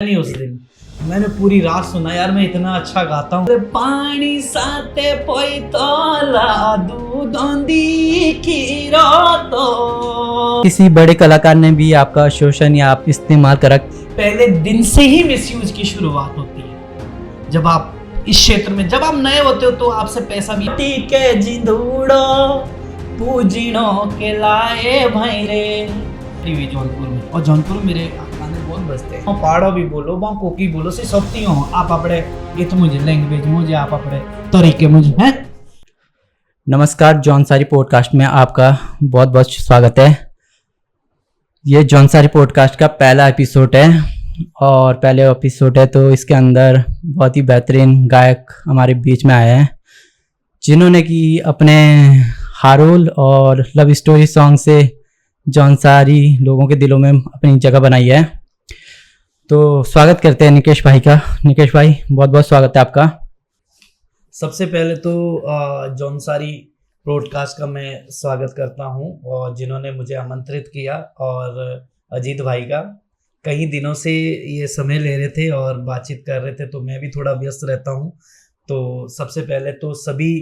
नहीं उस दिन मैंने पूरी रात सुना यार, मैं इतना अच्छा गाता हूँ। पानी साते पोई तोला दूध औंधी की रातो। किसी बड़े कलाकार ने भी आपका शोषण या आप इस्तेमाल करा? पहले दिन से ही मिसयूज की शुरुआत होती है। जब आप इस क्षेत्र में जब आप नए होते हो तो आपसे पैसा भी ठीक है जिंदूड़ो पूजिनो के लाए भाई रे जौनपुर में। और जौनपुर में मेरे गाने बहुत बजते हैं। पाड़ो भी बोलो कोकी बोलो से सबती हो आप अपने गीत मुझे लैंग्वेज मुझे आप अपने तरीके मुझे हैं। नमस्कार, जौनसारी पॉडकास्ट में आपका बहुत बहुत स्वागत है। ये जौनसारी पॉडकास्ट का पहला एपिसोड है और पहले एपिसोड है तो इसके अंदर बहुत ही बेहतरीन गायक हमारे बीच में आए हैं जिन्होंने कि अपने हारोल और लव स्टोरी सॉन्ग से जौनसारी लोगों के दिलों में अपनी जगह बनाई है। तो स्वागत करते हैं निकेश भाई का। निकेश भाई बहुत बहुत स्वागत है आपका। सबसे पहले तो जौनसारी पॉडकास्ट का मैं स्वागत करता हूं और जिन्होंने मुझे आमंत्रित किया, और अजीत भाई का कई दिनों से ये समय ले रहे थे और बातचीत कर रहे थे, तो मैं भी थोड़ा व्यस्त रहता हूं। तो सबसे पहले तो सभी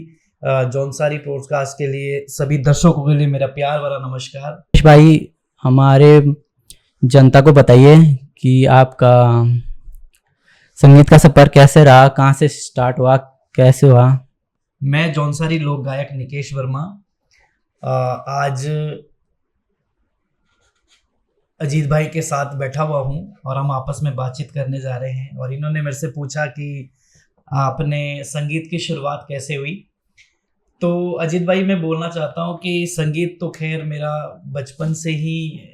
जौनसारी पॉडकास्ट के लिए सभी दर्शकों के लिए मेरा प्यार भरा नमस्कार। निकेश भाई, हमारे जनता को बताइए कि आपका संगीत का सफर कैसे रहा, कहाँ से स्टार्ट हुआ, कैसे हुआ? मैं जौनसारी लोक गायक निकेश वर्मा आज अजीत भाई के साथ बैठा हुआ हूँ और हम आपस में बातचीत करने जा रहे हैं। और इन्होंने मेरे से पूछा कि आपने संगीत की शुरुआत कैसे हुई। तो अजीत भाई, मैं बोलना चाहता हूँ कि संगीत तो खैर मेरा बचपन से ही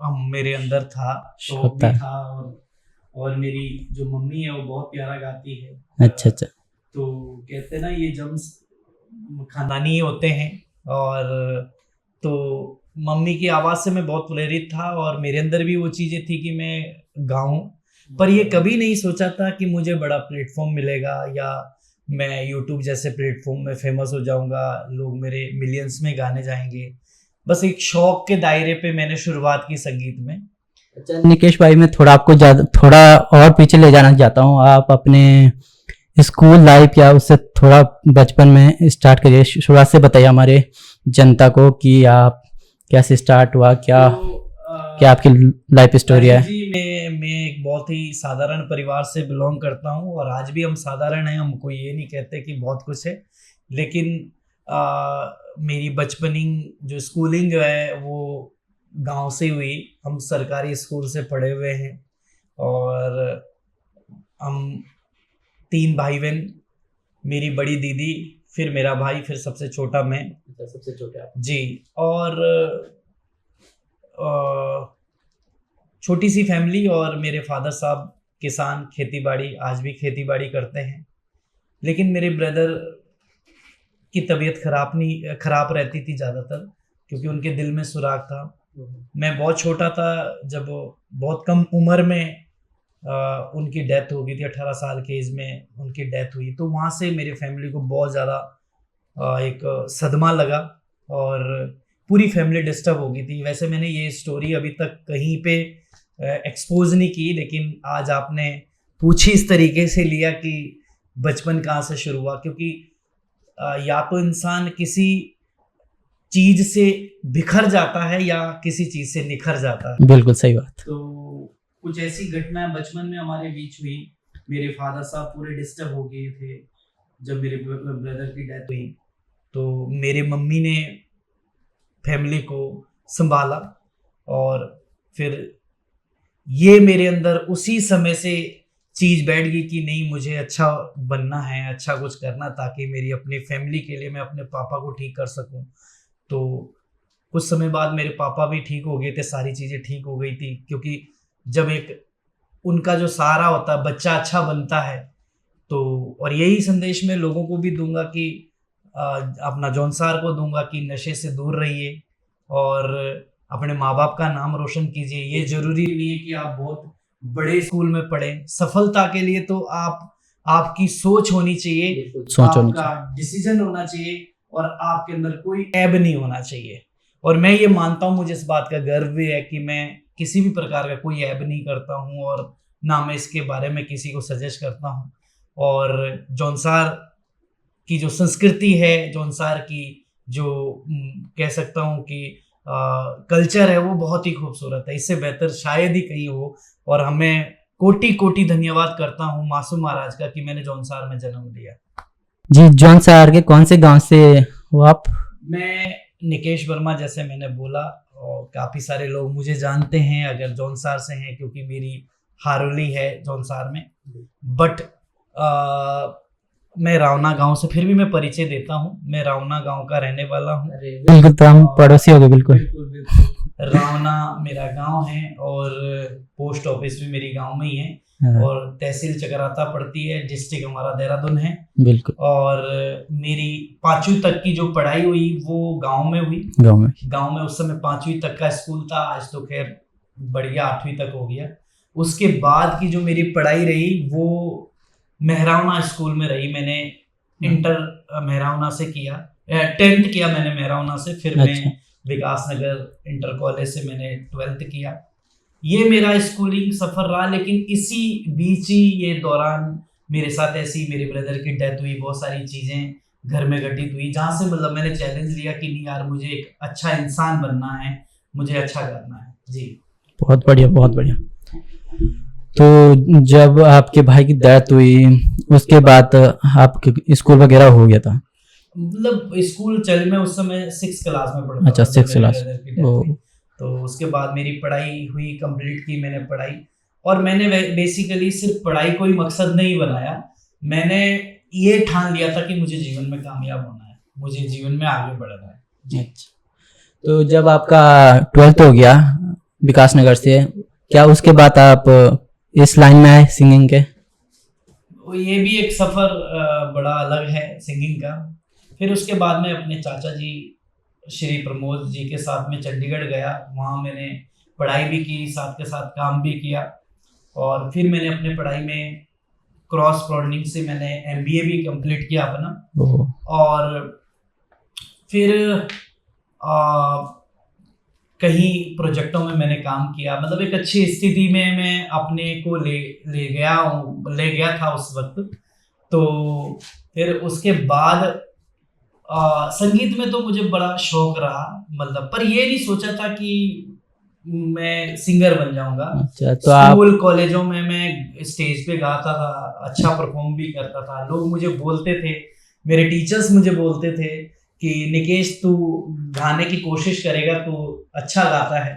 मेरे अंदर था, शौक भी था। और मेरी जो मम्मी है वो बहुत प्यारा गाती है। अच्छा। तो कहते हैं ना, ये जम्स खानदानी होते हैं। और तो मम्मी की आवाज़ से मैं बहुत प्रेरित था और मेरे अंदर भी वो चीज़ें थी कि मैं गाऊं, पर ये कभी नहीं सोचा था कि मुझे बड़ा प्लेटफॉर्म मिलेगा या मैं यूट्यूब जैसे प्लेटफॉर्म में फेमस हो जाऊंगा, लोग मेरे मिलियंस में गाने जाएंगे। बस एक शौक के दायरे पे मैंने शुरुआत की संगीत में। अच्छा निकेश भाई, मैं थोड़ा आपको थोड़ा और पीछे ले जाना चाहता हूँ। आप अपने स्कूल लाइफ या उससे थोड़ा बचपन में स्टार्ट करिए, शुरुआत से बताइए हमारे जनता को कि आप कैसे स्टार्ट हुआ, क्या आपकी लाइफ स्टोरी है। जी, मैं एक बहुत ही साधारण परिवार से बिलोंग करता हूँ और आज भी हम साधारण हैं। हमको ये नहीं कहते कि बहुत कुछ है, लेकिन मेरी बचपनिंग जो स्कूलिंग है वो गांव से हुई। हम सरकारी स्कूल से पढ़े हुए हैं और हम 3 भाई बहन, मेरी बड़ी दीदी, फिर मेरा भाई, फिर सबसे छोटा मैं। सबसे छोटे आप जी। और छोटी सी फैमिली और मेरे फादर साहब किसान, खेती बाड़ी, आज भी खेती बाड़ी करते हैं। लेकिन मेरे ब्रदर की तबीयत खराब रहती थी ज़्यादातर, क्योंकि उनके दिल में सुराग था। मैं बहुत छोटा था जब बहुत कम उम्र में उनकी डेथ हो गई थी। 18 साल के एज में उनकी डेथ हुई। तो वहाँ से मेरी फैमिली को बहुत ज़्यादा एक सदमा लगा और पूरी फैमिली डिस्टर्ब हो गई थी। वैसे मैंने ये स्टोरी अभी तक कहीं पे एक्सपोज नहीं की, लेकिन आज आपने पूछी इस तरीके से लिया कि बचपन कहाँ से शुरू हुआ, क्योंकि या तो इंसान किसी चीज से बिखर जाता है या किसी चीज से निखर जाता है। बिल्कुल सही बात। तो कुछ ऐसी घटनाएं बचपन में हमारे बीच हुई। मेरे फादर साहब पूरे डिस्टर्ब हो गए थे जब मेरे ब्रदर की डेथ हुई। तो मेरे मम्मी ने फैमिली को संभाला और फिर ये मेरे अंदर उसी समय से चीज़ बैठ गई कि नहीं, मुझे अच्छा बनना है, अच्छा कुछ करना, ताकि मेरी अपनी फैमिली के लिए मैं अपने पापा को ठीक कर सकूं। तो कुछ समय बाद मेरे पापा भी ठीक हो गए थे, सारी चीज़ें ठीक हो गई थी, क्योंकि जब एक उनका जो सहारा होता है, बच्चा अच्छा बनता है। तो और यही संदेश मैं लोगों को भी दूंगा कि अपना जौनसार को दूंगा कि नशे से दूर रहिए और अपने माँ बाप का नाम रोशन कीजिए। ये जरूरी नहीं है कि आप बहुत बड़े स्कूल में पढ़ें। सफलता के लिए तो आपकी सोच होनी चाहिए, आपका डिसीजन होना चाहिए और आपके अंदर कोई ऐब नहीं होना चाहिए। और मैं ये मानता हूँ, मुझे इस बात का गर्व भी है कि मैं किसी भी प्रकार का कोई ऐब नहीं करता हूँ और ना मैं इसके बारे में किसी को सजेस्ट करता हूँ। और जौनसार की जो संस्कृति है, जौनसार की जो कह सकता हूँ कि कल्चर है, वो बहुत ही खूबसूरत है। इससे बेहतर शायद ही कहीं हो। और हमें कोटि कोटि धन्यवाद करता हूँ मासूम महाराज का कि मैंने जौनसार में जन्म लिया। जी, जौनसार के कौन से गांव से हो आप? मैं निकेश वर्मा, जैसे मैंने बोला, और काफ़ी सारे लोग मुझे जानते हैं अगर जौनसार से हैं, क्योंकि मेरी हारोली है जौनसार में। बट मैं रावना गांव से, फिर भी मैं परिचय देता हूँ, मैं रावना गांव का रहने वाला हूँ। बिल्कुल, तो हम पड़ोसी हो गए। बिल्कुल बिल्कुल। रावना मेरा गांव है और पोस्ट ऑफिस भी मेरी गांव में ही है। हाँ। और तहसील चकराता पड़ती है, डिस्ट्रिक्ट हमारा देहरादून है। बिल्कुल। और मेरी 5वीं तक की जो पढ़ाई हुई वो गांव में हुई। गांव में उस समय 5वीं तक का स्कूल था, आज तो खैर बढ़िया 8वीं तक हो गया। उसके बाद की जो मेरी पढ़ाई रही वो मेहरावना स्कूल में रही। मैंने इंटर मेहरावना से किया, 10th किया मैंने मेहरावना से। फिर अच्छा। मैं विकास नगर इंटर कॉलेज से मैंने 12th किया। ये मेरा स्कूलिंग सफर रहा। लेकिन इसी बीच ही ये दौरान मेरे साथ ऐसी मेरे ब्रदर की डेथ हुई, बहुत सारी चीज़ें घर में घटित हुई, जहाँ से मतलब मैंने चैलेंज लिया कि नहीं यार, मुझे एक अच्छा इंसान बनना है, मुझे अच्छा करना है। जी, बहुत बढ़िया, बहुत बढ़िया। तो जब आपके भाई की डेथ हुई उसके बाद आपके स्कूल वगैरह हो गया था? मतलब स्कूल चल, मैं उस समय 6th क्लास में पढ़ता अच्छा, था जब 6th मेरे क्लास। ब्रदर की डेथ हुई। तो उसके बाद मेरी पढ़ाई हुई, कंप्लीट की मैंने पढ़ाई। और मैंने बेसिकली सिर्फ पढ़ाई को ही मकसद नहीं बनाया, मैंने ये ठान लिया था कि मुझे जीवन में कामयाब होना है, मुझे जीवन में आगे बढ़ना है। जी। अच्छा, तो जब आपका 12th हो गया विकास नगर से, क्या उसके बाद आप इस लाइन में आए सिंगिंग के? ये भी एक सफ़र बड़ा अलग है सिंगिंग का। फिर उसके बाद में अपने चाचा जी श्री प्रमोद जी के साथ में चंडीगढ़ गया, वहाँ मैंने पढ़ाई भी की, साथ के साथ काम भी किया। और फिर मैंने अपने पढ़ाई में क्रॉस ब्रॉडनिंग से मैंने MBA भी कंप्लीट किया अपना। और फिर कहीं प्रोजेक्टों में मैंने काम किया, मतलब एक अच्छी स्थिति में मैं अपने को ले गया था उस वक्त। तो फिर उसके बाद संगीत में तो मुझे बड़ा शौक रहा, मतलब पर ये नहीं सोचा था कि मैं सिंगर बन जाऊंगा। अच्छा, तो स्कूल कॉलेजों में मैं स्टेज पे गाता था, अच्छा परफॉर्म भी करता था। लोग मुझे बोलते थे, मेरे टीचर्स मुझे बोलते थे कि निकेश तू गाने की कोशिश करेगा तो अच्छा गाता है।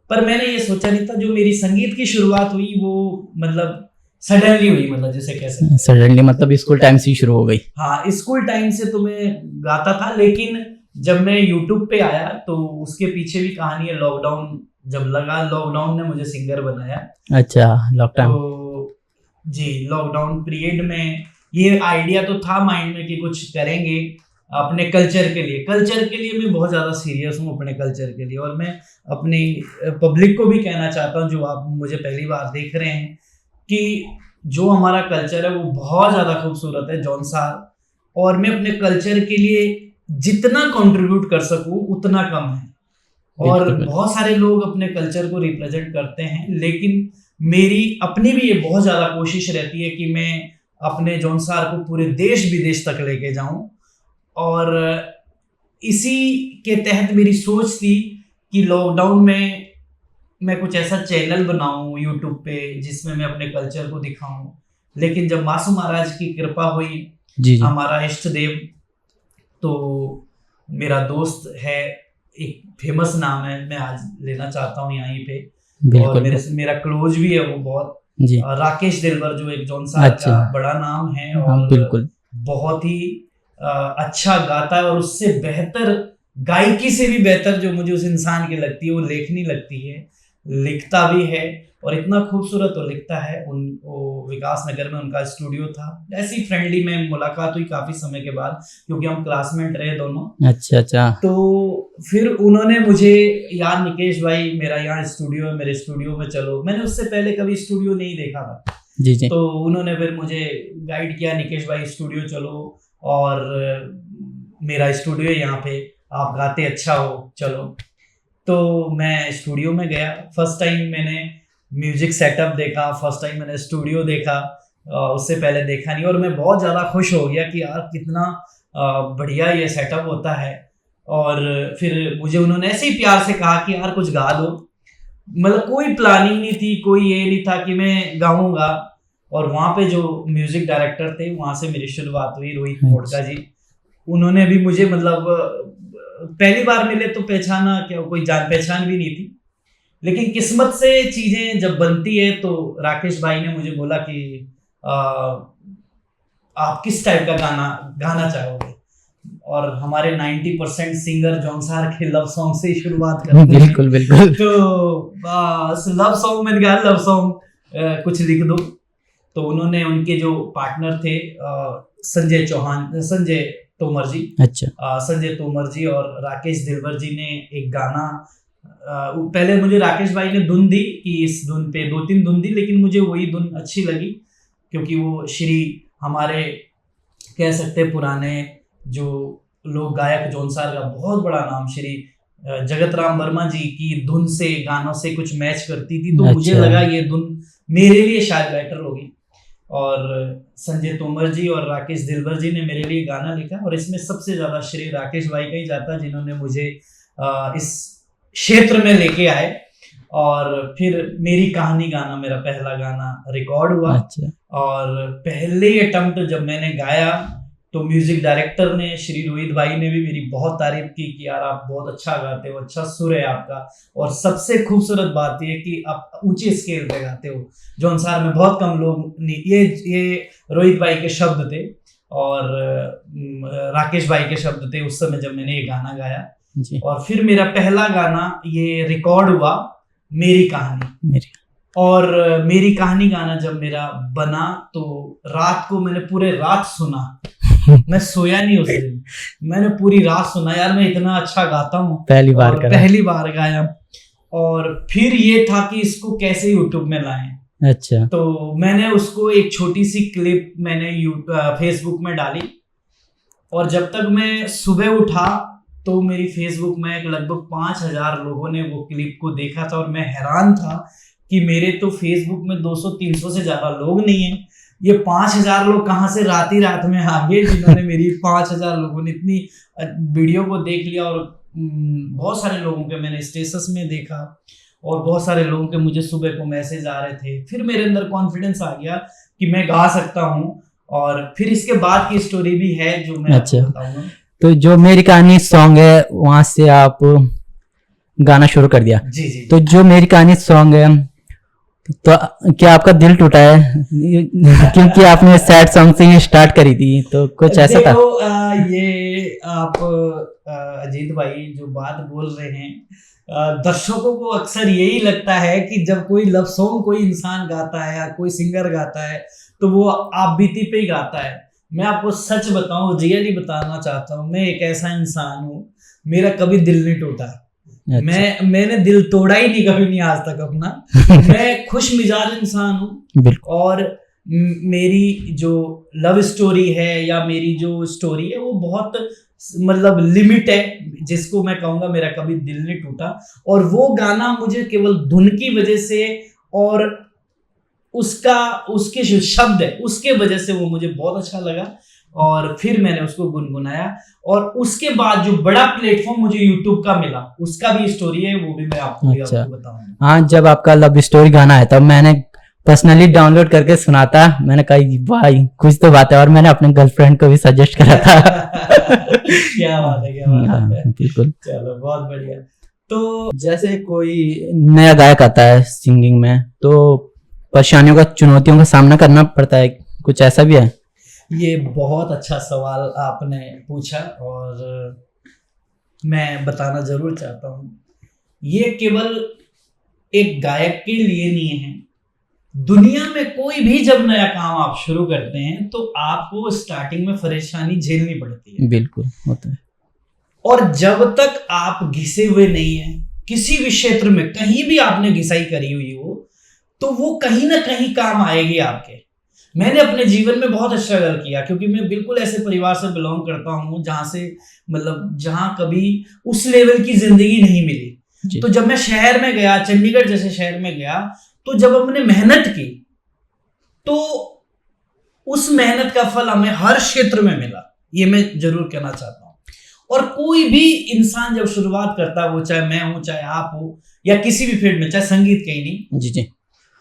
पर मैंने ये सोचा नहीं था, जो मेरी संगीत की शुरुआत हुई वो मतलब सडनली हुई, मतलब जैसे कह सकते हैं सडनली, मतलब स्कूल टाइम से ही शुरू हो गई। हाँ, स्कूल टाइम से तो मैं गाता था, लेकिन जब मैं यूट्यूब पे आया तो उसके पीछे भी कहानी है। लॉकडाउन जब लगा, लॉकडाउन ने मुझे सिंगर बनाया। अच्छा, लॉकडाउन। तो जी, लॉकडाउन पीरियड में ये आइडिया तो था माइंड में कि कुछ करेंगे अपने कल्चर के लिए। कल्चर के लिए मैं बहुत ज़्यादा सीरियस हूँ, अपने कल्चर के लिए। और मैं अपनी पब्लिक को भी कहना चाहता हूँ, जो आप मुझे पहली बार देख रहे हैं, कि जो हमारा कल्चर है वो बहुत ज़्यादा खूबसूरत है जौनसार। और मैं अपने कल्चर के लिए जितना कंट्रीब्यूट कर सकूं उतना कम है। और बहुत सारे लोग अपने कल्चर को रिप्रेजेंट करते हैं, लेकिन मेरी अपनी भी ये बहुत ज़्यादा कोशिश रहती है कि मैं अपने जौनसार को पूरे देश विदेश तक लेके जाऊं। और इसी के तहत मेरी सोच थी कि लॉकडाउन में मैं कुछ ऐसा चैनल बनाऊं यूट्यूब पे जिसमें मैं अपने कल्चर को दिखाऊं। लेकिन जब मासूम महाराज की कृपा हुई, जी। हमारा इष्ट देव, तो मेरा दोस्त है, एक फेमस नाम है, मैं आज लेना चाहता हूँ यहीं पे। और मेरा क्लोज भी है वो बहुत जी। राकेश दिलवर, जो एक जौनसार का बड़ा नाम है और बिल्कुल बहुत ही अच्छा गाता है। और उससे बेहतर गायकी से भी बेहतर जो मुझे उस इंसान की लगती है वो लेखनी लगती है, लिखता भी है और इतना खूबसूरत वो लिखता है। वो विकास नगर में उनका स्टूडियो था, ऐसी फ्रेंडली में मुलाकात हुई काफ़ी समय के बाद, क्योंकि हम क्लासमेट रहे दोनों। अच्छा। तो फिर उन्होंने मुझे, यार निकेश भाई मेरा यहाँ स्टूडियो है, मेरे स्टूडियो में चलो। मैंने उससे पहले कभी स्टूडियो नहीं देखा था। जी। तो उन्होंने फिर मुझे गाइड किया, निकेश भाई स्टूडियो चलो, और मेरा स्टूडियो है यहाँ पे, आप गाते अच्छा हो, चलो। तो मैं स्टूडियो में गया। फर्स्ट टाइम मैंने म्यूजिक सेटअप देखा, फर्स्ट टाइम मैंने स्टूडियो देखा, उससे पहले देखा नहीं, और मैं बहुत ज़्यादा खुश हो गया कि यार कितना बढ़िया ये सेटअप होता है। और फिर मुझे उन्होंने ऐसे ही प्यार से कहा कि यार कुछ गा दो, मतलब कोई प्लानिंग नहीं थी, कोई ये नहीं था कि मैं गाऊंगा। और वहाँ पे जो म्यूजिक डायरेक्टर थे, वहाँ से मेरी शुरुआत हुई, रोहित मोडका जी। उन्होंने भी मुझे मतलब पहली बार मिले तो पहचाना क्या, कोई जान पहचान भी नहीं थी, लेकिन किस्मत से चीजें जब बनती है तो राकेश भाई ने मुझे बोला कि आप किस टाइप का गाना गाना चाहोगे। और हमारे 90% सिंगर जॉनसार के लव सॉन्ग से ही शुरुआत करते हैं। बिल्कुल बिल्कुल। तो लव सॉन्ग मैंने कहा लव सॉन्ग कुछ लिख दो। तो उन्होंने, उनके जो पार्टनर थे संजय तोमर जी, अच्छा, संजय तोमर जी और राकेश दिलवर जी ने एक गाना, पहले मुझे राकेश भाई ने धुन दी कि इस धुन पे 2-3 धुन दी, लेकिन मुझे वही धुन अच्छी लगी क्योंकि वो श्री हमारे कह सकते पुराने जो लोक गायक जॉनसार का बहुत बड़ा नाम श्री जगत राम वर्मा जी की धुन से, गानों से कुछ मैच करती थी। तो मुझे लगा ये धुन मेरे लिए शायद बेटर होगी। और संजय तोमर जी और राकेश दिलवर जी ने मेरे लिए गाना लिखा, और इसमें सबसे ज्यादा श्रेय राकेश भाई का ही जाता, जिन्होंने मुझे इस क्षेत्र में लेके आए। और फिर मेरी कहानी गाना मेरा पहला गाना रिकॉर्ड हुआ। अच्छा। और पहले अटेम्प्ट जब मैंने गाया तो म्यूजिक डायरेक्टर ने, श्री रोहित भाई ने भी मेरी बहुत तारीफ की कि यार आप बहुत अच्छा गाते हो, अच्छा सुर है आपका, और सबसे खूबसूरत बात यह कि आप ऊंचे स्केल पे गाते हो। जॉनसार में बहुत कम लोग, ये रोहित भाई के शब्द थे और राकेश भाई के शब्द थे उस समय जब मैंने ये गाना गाया जी। और फिर मेरा पहला गाना ये रिकॉर्ड हुआ, मेरी कहानी। और मेरी कहानी गाना जब मेरा बना तो रात को मैंने पूरे रात सुना, मैं सोया नहीं उस दिन, मैंने पूरी रात सुना, यार मैं इतना अच्छा गाता हूँ, पहली बार गाया। और फिर ये था कि इसको कैसे यूट्यूब में लाएं। अच्छा। तो मैंने उसको एक छोटी सी क्लिप मैंने फेसबुक में डाली, और जब तक मैं सुबह उठा तो मेरी फेसबुक में लगभग 5000 लोगों ने वो क्लिप को देखा था। और मैं हैरान था कि मेरे तो फेसबुक में 200-300 से ज्यादा लोग नहीं है, ये 5000 लोग कहाँ से रात ही रात में आ गए जिन्होंने मेरी 5000 लोगों ने इतनी वीडियो को देख लिया। और बहुत सारे लोगों के मैंने स्टेटस में देखा, और बहुत सारे लोगों के मुझे सुबह को मैसेज आ रहे थे। फिर मेरे अंदर कॉन्फिडेंस आ गया कि मैं गा सकता हूँ। और फिर इसके बाद की स्टोरी भी है जो मैं आपको बताऊंगा। तो जो मेरी कहानी सॉन्ग है वहां से आप गाना शुरू कर दिया। जी। तो जो मेरी कहानी सॉन्ग है, तो क्या आपका दिल टूटा है क्योंकि आपने सैड सॉन्ग से ही स्टार्ट करी थी, तो कुछ ऐसा था? ये आप अजीत भाई जो बात बोल रहे हैं, दर्शकों को अक्सर यही लगता है कि जब कोई लव सॉन्ग कोई इंसान गाता है या कोई सिंगर गाता है तो वो आप बीती पे ही गाता है। मैं आपको सच बताऊं, रियली बताना चाहता हूं, मैं एक ऐसा इंसान हूं, मेरा कभी दिल नहीं टूटा। अच्छा। मैंने दिल तोड़ा ही नहीं कभी, नहीं आज तक अपना। मैं खुश मिजाज इंसान हूँ, और मेरी जो लव स्टोरी है या मेरी जो स्टोरी है वो बहुत मतलब लिमिट है, जिसको मैं कहूँगा मेरा कभी दिल नहीं टूटा। और वो गाना मुझे केवल धुन की वजह से और उसके जो शब्द है उसके वजह से वो मुझे बहुत अच्छा लगा, और फिर मैंने उसको गुनगुनाया। और उसके बाद जो बड़ा प्लेटफॉर्म मुझे YouTube का मिला, उसका भी स्टोरी है, वो भी मैं आपको बताऊंगा। हाँ, जब आपका लव स्टोरी गाना है तब मैंने पर्सनली डाउनलोड करके सुना था। मैंने कहा भाई कुछ तो बात है, और मैंने अपने गर्लफ्रेंड को भी सजेस्ट करा था। क्या बात है, क्या बात है। बिल्कुल, चलो बहुत बढ़िया। तो जैसे कोई नया गायक आता है सिंगिंग में, तो परेशानियों का, चुनौतियों का सामना करना पड़ता है, कुछ ऐसा भी है? ये बहुत अच्छा सवाल आपने पूछा, और मैं बताना जरूर चाहता हूँ। ये केवल एक गायक के लिए नहीं है, दुनिया में कोई भी जब नया काम आप शुरू करते हैं तो आपको स्टार्टिंग में परेशानी झेलनी पड़ती है। बिल्कुल होता है। और जब तक आप घिसे हुए नहीं हैं किसी भी क्षेत्र में, कहीं भी आपने घिसाई करी हुई हो, तो वो कहीं ना कहीं काम आएगी आपके। मैंने अपने जीवन में बहुत स्ट्रगल किया, क्योंकि मैं बिल्कुल ऐसे परिवार से बिलोंग करता हूँ जहां कभी उस लेवल की जिंदगी नहीं मिली। तो जब मैं शहर में गया, चंडीगढ़ जैसे शहर में गया, तो जब हमने मेहनत की तो उस मेहनत का फल हमें हर क्षेत्र में मिला, ये मैं जरूर कहना चाहता हूं। और कोई भी इंसान जब शुरुआत करता है, वो चाहे मैं हूं, चाहे आप हो, या किसी भी फील्ड में, चाहे संगीत कहीं नहीं, जी जी,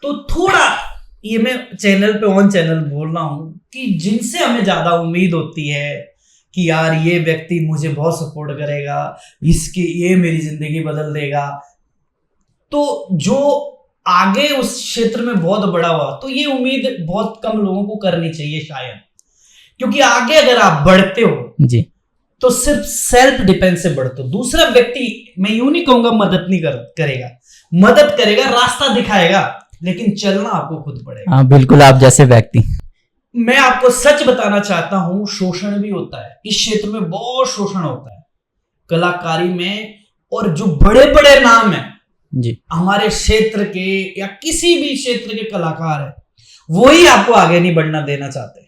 तो थोड़ा ये मैं चैनल पे ऑन चैनल बोल रहा हूं कि जिनसे हमें ज्यादा उम्मीद होती है कि यार ये व्यक्ति मुझे बहुत सपोर्ट करेगा, इसकी ये मेरी जिंदगी बदल देगा, तो जो आगे उस क्षेत्र में बहुत बड़ा हुआ, तो ये उम्मीद बहुत कम लोगों को करनी चाहिए शायद, क्योंकि आगे अगर आप बढ़ते हो जी, तो सिर्फ सेल्फ डिपेंस से बढ़ते हो। दूसरा व्यक्ति, मैं यूं नहीं कहूंगा मदद नहीं करेगा, मदद करेगा, रास्ता दिखाएगा, लेकिन चलना आपको खुद पड़ेगा। हाँ बिल्कुल, आप जैसे व्यक्ति। मैं आपको सच बताना चाहता हूं, शोषण भी होता है इस क्षेत्र में, बहुत शोषण होता है कलाकारी में। और जो बड़े बड़े नाम है जी, हमारे क्षेत्र के या किसी भी क्षेत्र के कलाकार है, वही आपको आगे नहीं बढ़ना देना चाहते,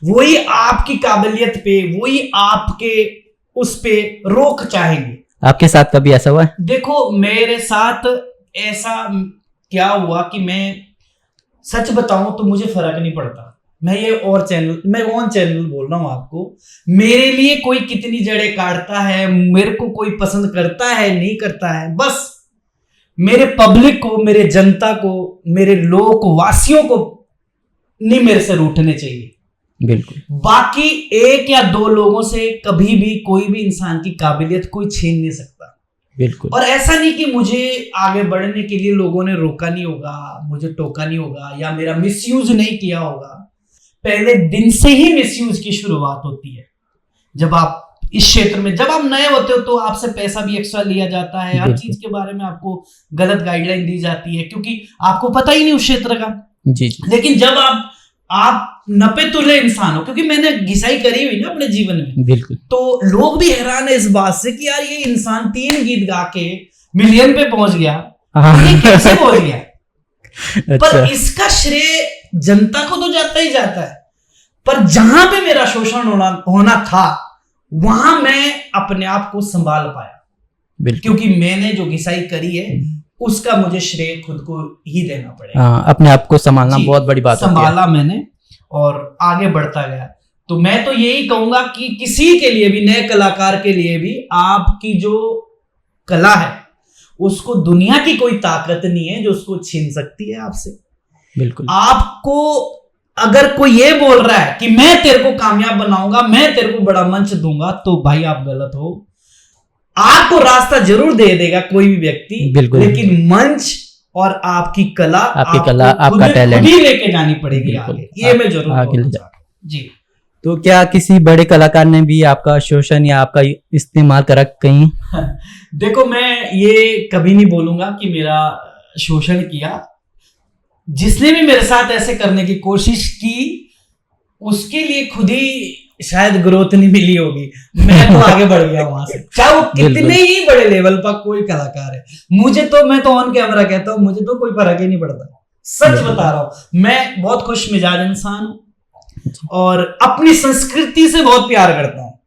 वही आपकी काबिलियत पे, वही आपके उस पे रोक चाहेंगे। आपके साथ कभी ऐसा हुआ है? देखो मेरे साथ ऐसा क्या हुआ कि मैं सच बताऊं तो मुझे फर्क नहीं पड़ता, मैं ये और चैनल, मैं ऑन चैनल बोल रहा हूं आपको, मेरे लिए कोई कितनी जड़ें काटता है, मेरे को कोई पसंद करता है नहीं करता है, बस मेरे पब्लिक को, मेरे जनता को, मेरे लोक वासियों को नहीं मेरे से रूठने चाहिए। बिल्कुल, बाकी एक या दो लोगों से कभी भी कोई भी इंसान की काबिलियत कोई छीन नहीं सकता। बिल्कुल। और ऐसा नहीं कि मुझे आगे बढ़ने के लिए लोगों ने रोका नहीं होगा, मुझे टोका नहीं होगा, या मेरा मिसयूज नहीं किया होगा। पहले दिन से ही मिसयूज की शुरुआत होती है। जब आप इस क्षेत्र में, जब आप नए होते हो तो आपसे पैसा भी एक्स्ट्रा लिया जाता है, हर चीज के बारे में आपको गलत गाइडलाइन दी जाती है, क्योंकि आपको पता ही नहीं उस क्षेत्र का। जी। लेकिन जब आप नपे तुले इंसान हो, क्योंकि मैंने घिसाई करी हुई ना अपने जीवन में, बिल्कुल, तो लोग भी हैरान है इस बात से कि यार ये इंसान 3 गीत गा के मिलियन पे पहुंच गया, ये कैसे पहुंच गया? अच्छा। पर इसका श्रेय जनता को तो जाता ही जाता है, पर जहां पे मेरा शोषण होना था वहां मैं अपने आप को संभाल पाया, क्योंकि मैंने जो घिसाई करी है उसका मुझे श्रेय खुद को ही देना पड़ेगा। अपने आप को संभालना बहुत बड़ी बात है। संभाला मैंने और आगे बढ़ता गया। तो मैं तो यही कहूंगा कि किसी के लिए भी, नए कलाकार के लिए भी, आपकी जो कला है उसको दुनिया की कोई ताकत नहीं है जो उसको छीन सकती है आपसे। बिल्कुल। आपको अगर कोई ये बोल रहा है कि मैं तेरे को कामयाब बनाऊंगा, मैं तेरे को बड़ा मंच दूंगा, तो भाई आप गलत हो। आपको रास्ता जरूर दे देगा कोई भी व्यक्ति, लेकिन मंच और आपकी कला, आपका टैलेंट ही लेके जानी पड़ेगी आगे। ये मैं जरूर आगे जी। तो क्या किसी बड़े कलाकार ने भी आपका शोषण या आपका इस्तेमाल करा कहीं? देखो मैं ये कभी नहीं बोलूंगा कि मेरा शोषण किया। जिसने भी मेरे साथ ऐसे करने की कोशिश की उसके लिए खुद ही शायद ग्रोथ नहीं मिली होगी। मैं तो आगे बढ़ गया वहां से, चाहे वो कितने ही बड़े लेवल पर कोई कलाकार है। मैं तो ऑन कैमरा कहता हूँ, मुझे तो कोई फर्क ही नहीं पड़ता, सच बता रहा हूँ। मैं बहुत खुश मिजाज इंसान हूँ और अपनी संस्कृति से बहुत प्यार करता हूँ।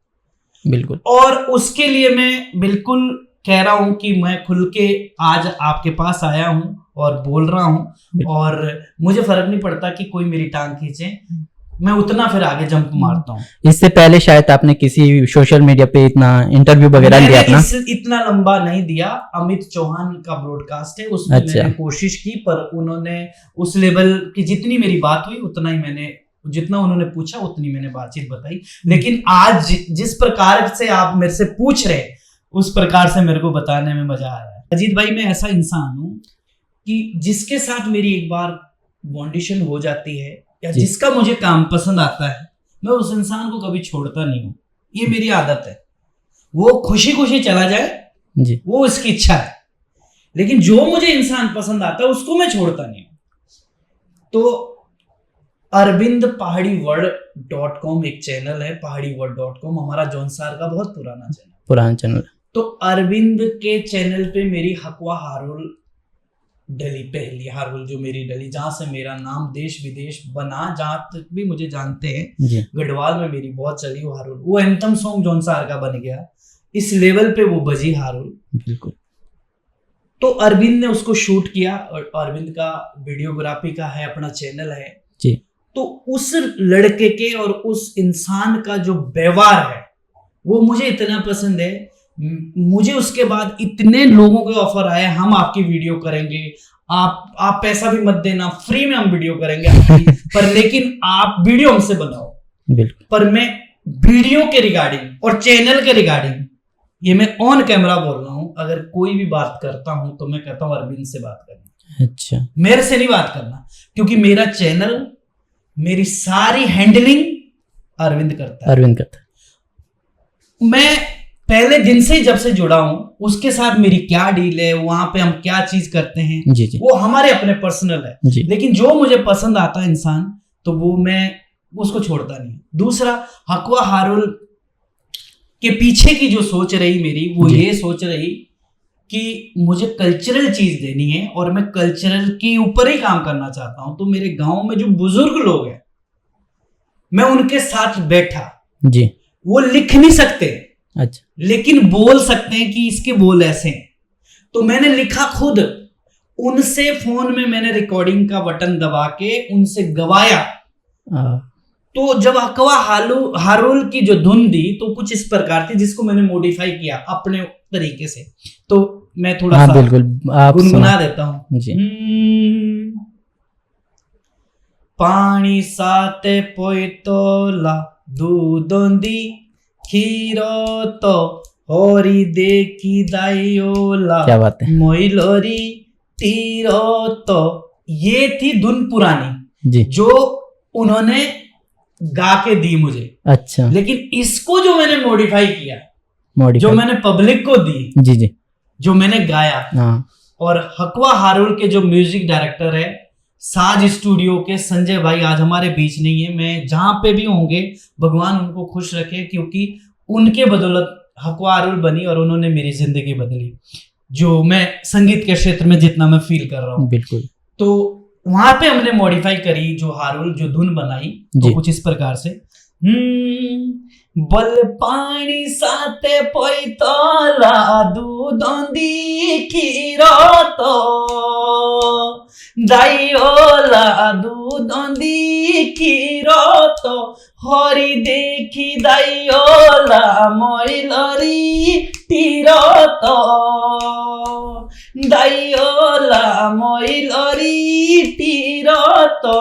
बिल्कुल। और उसके लिए मैं बिल्कुल कह रहा हूं कि मैं खुल के आज आपके पास आया हूं और बोल रहा हूं, और मुझे फर्क नहीं पड़ता कि कोई मेरी टांग खींचे, मैं उतना फिर आगे जंप मारता हूं। इससे पहले शायद आपने किसी सोशल मीडिया पे इतना इंटरव्यू वगैरह दिया अपना? इतना लंबा नहीं दिया। अमित चौहान का ब्रॉडकास्ट है, उसमें मैंने कोशिश की, पर उन्होंने उस लेवल की, जितनी मेरी बात हुई उतना ही मैंने, जितना उन्होंने पूछा उतनी मैंने बातचीत बताई। लेकिन आज जिस प्रकार से आप मेरे से पूछ रहे, उस प्रकार से मेरे को बताने में मजा आ रहा है। अजीत भाई, मैं ऐसा इंसान हूं कि जिसके साथ मेरी एक बार बॉन्डिशन हो जाती है या जिसका मुझे काम पसंद आता है, मैं उस इंसान को कभी छोड़ता नहीं हूं। ये मेरी आदत है। वो खुशी खुशी चला जाए जी, वो उसकी इच्छा है, लेकिन जो मुझे इंसान पसंद आता है उसको मैं छोड़ता नहीं हूं। तो arvindpahadiword.com एक चैनल है, pahadiword.com, हमारा जॉनसार का बहुत पुराना चैनल। तो अरविंद के चैनल पे मेरी हकवा हारुल डली, पहली हारुल जो मेरी डली, जहां से मेरा नाम देश विदेश बना, जहां तक भी मुझे जानते हैं, गढ़वाल में मेरी बहुत चली वो हारुल। वो एंथम सॉन्ग जॉनसार का बन गया, इस लेवल पे वो बजी हारुल। बिल्कुल। तो अरविंद ने उसको शूट किया, और अरविंद का वीडियोग्राफी का है, अपना चैनल है जी। तो उस लड़के के और उस इंसान का जो व्यवहार है वो मुझे इतना पसंद है। मुझे उसके बाद इतने लोगों के ऑफर आए, हम आपकी वीडियो करेंगे, आप पैसा भी मत देना, फ्री में हम वीडियो करेंगे आपकी, पर लेकिन आप वीडियो हमसे बनाओ। बिल्कुल। पर मैं वीडियो के रिगार्डिंग और चैनल के रिगार्डिंग, ये मैं ऑन कैमरा बोल रहा हूं, अगर कोई भी बात करता हूं तो मैं कहता हूं अरविंद से बात करना। अच्छा। मेरे से नहीं बात करना, क्योंकि मेरा चैनल, मेरी सारी हैंडलिंग अरविंद करता है। अरविंद करता है। मैं पहले दिन से ही जब से जुड़ा हूं, उसके साथ मेरी क्या डील है, वहां पे हम क्या चीज करते हैं, जी जी। वो हमारे अपने पर्सनल है जी। लेकिन जो मुझे पसंद आता है इंसान, तो वो मैं उसको छोड़ता नहीं। दूसरा, हकवा हारुल के पीछे की जो सोच रही मेरी, वो जी। ये सोच रही कि मुझे कल्चरल चीज देनी है और मैं कल्चरल के ऊपर ही काम करना चाहता हूं। तो मेरे गांव में जो बुजुर्ग लोग हैं, मैं उनके साथ बैठा। जी। वो लिख नहीं सकते, अच्छा। लेकिन बोल सकते हैं कि इसके बोल ऐसे हैं। तो मैंने लिखा खुद, उनसे फोन में मैंने रिकॉर्डिंग का बटन दबा के उनसे गवाया। तो जब हकवा हारुल की जो धुन दी तो कुछ इस प्रकार थी, जिसको मैंने मॉडिफाई किया अपने तरीके से। तो मैं थोड़ा सा बिल्कुल आप गुनगुना देता हूं जी। पानी साते पोइतोला दूधोंदी खीरो तो होरी देखी दाइयोला। क्या बात है। मोइलोरी तीरो तो। ये थी धुन पुरानी जी। जो उन्होंने गा के दी मुझे। अच्छा। लेकिन इसको जो मैंने मॉडिफाई किया, मॉडिफाई जो मैंने पब्लिक को दी, जी जी, जो मैंने गाया, हाँ। और हकवा हारुल के जो म्यूजिक डायरेक्टर है साज स्टूडियो के संजय भाई आज हमारे बीच नहीं है। मैं जहां पे भी होंगे भगवान उनको खुश रखे, क्योंकि उनके बदौलत हकवा हारुल बनी और उन्होंने मेरी जिंदगी बदली, जो मैं संगीत के क्षेत्र में जितना मैं फील कर रहा हूँ। बिल्कुल। तो वहां पे हमने मॉडिफाई करी, जो हारुल जो धुन बनाई तो कुछ इस प्रकार से। बल पानी साते पोइतोला दूधोंदी खीरो तो दाइयोला दूधोंदी खीरो तो हरी देखी दाइयोला मोइलोरी तीरो तो दाइयोला मोइलोरी तीरो तो।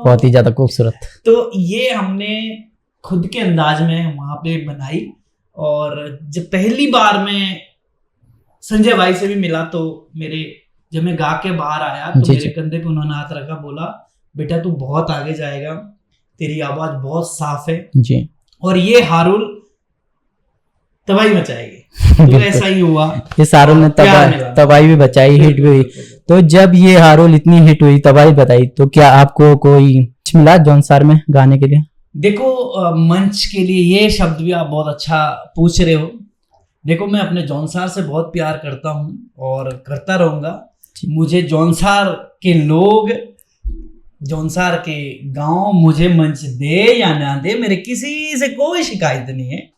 बहुत ही ज्यादा खूबसूरत। तो ये हमने खुद के अंदाज में वहां पे बनाई। और जब पहली बार मैं संजय भाई से भी मिला, तो जब मैं गा के बाहर आया तो मेरे कंधे पे उन्होंने हाथ रखा, बोला बेटा तू बहुत आगे जाएगा, तेरी आवाज बहुत साफ है जी, और ये हारुल तबाही मचाएगी। तो ऐसा ही हुआ। इस हारुल ने तबाही भी बचाई, हिट भी हुई। तो जब ये हारुल इतनी हिट हुई, तबाही बताई, तो क्या आपको कोई मिला जौनसार में गाने के लिए? देखो मंच के लिए ये शब्द भी आप बहुत अच्छा पूछ रहे हो। देखो मैं अपने जौनसार से बहुत प्यार करता हूँ और करता रहूंगा। मुझे जौनसार के लोग, जौनसार के गांव मुझे मंच दे या ना दे, मेरे किसी से कोई शिकायत नहीं है